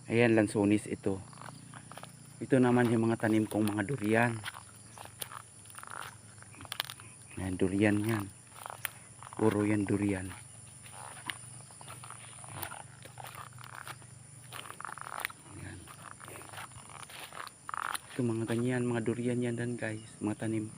Ayan, lansones ito. Ito naman yung mga tanim kong mga durian. Ayan, durian yan. Puro yan durian. Ayan. Ito mga ganyan, mga durian yan dan guys. Mga tanim.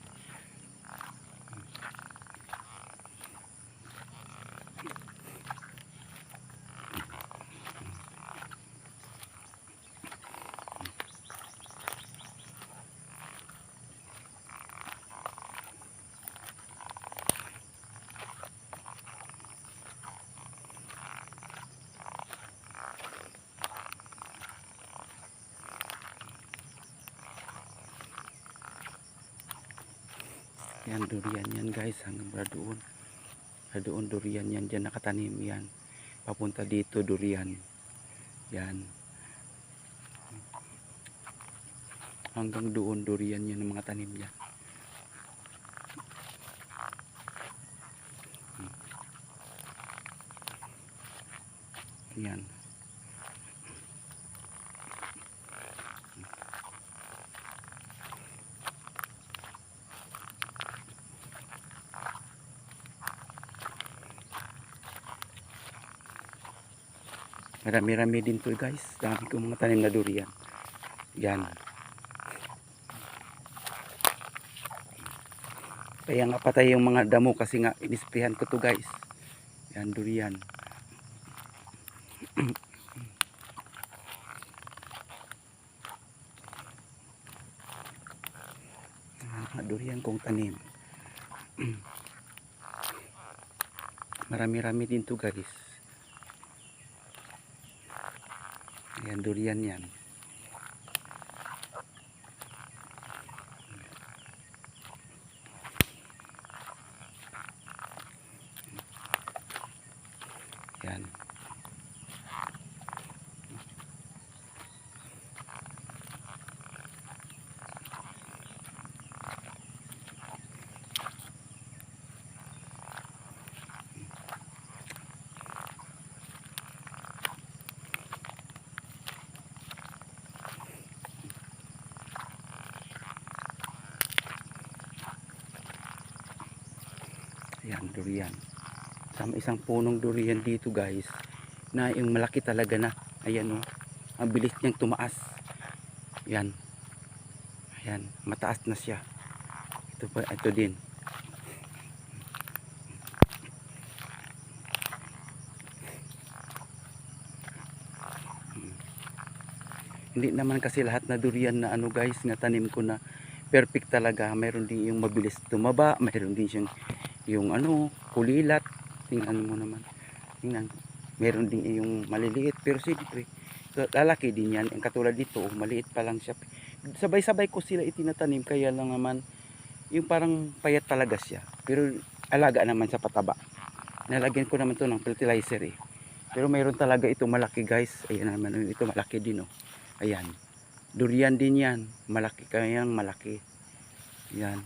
Yan durian yan guys, hanggang doon. Doon durian yan, dyan nakatanim yan. Papunta dito durian. Yan. Hanggang doon durian yan ang mga tanim niya. Yan. Marami-rami din to guys. Dami ko mga tanim na durian. Yan. Kaya nga patay yung mga damo kasi nga inisprehan ko to guys. Yan durian. Durian kong tanim. Marami-rami din to guys. Ayan, durian yan. Yan. Ayan, durian. Sama isang punong durian dito guys. Na yung malaki talaga na. Ayan o. Ang bilis niyang tumaas. Ayan. Ayan. Mataas na siya. Ito pa. Ito din. Hindi naman kasi lahat na durian na ano guys. Nga tanim ko na perfect talaga. Mayroon din yung mabilis tumaba. Mayroon din siyang yung ano, kulilat. Tingnan mo naman. Tingnan. Meron din yung maliliit. Pero siyempre, lalaki din yan. Ang katulad dito, maliit pa lang siya. Sabay-sabay ko sila itinatanim. Kaya lang naman, yung parang payat talaga siya. Pero alaga naman sa pataba. Nalagyan ko naman to ng fertilizer eh. Pero mayroon talaga ito malaki guys. Ayan naman, ito malaki din oh. Ayan. Durian din yan. Malaki kayang malaki. Yan.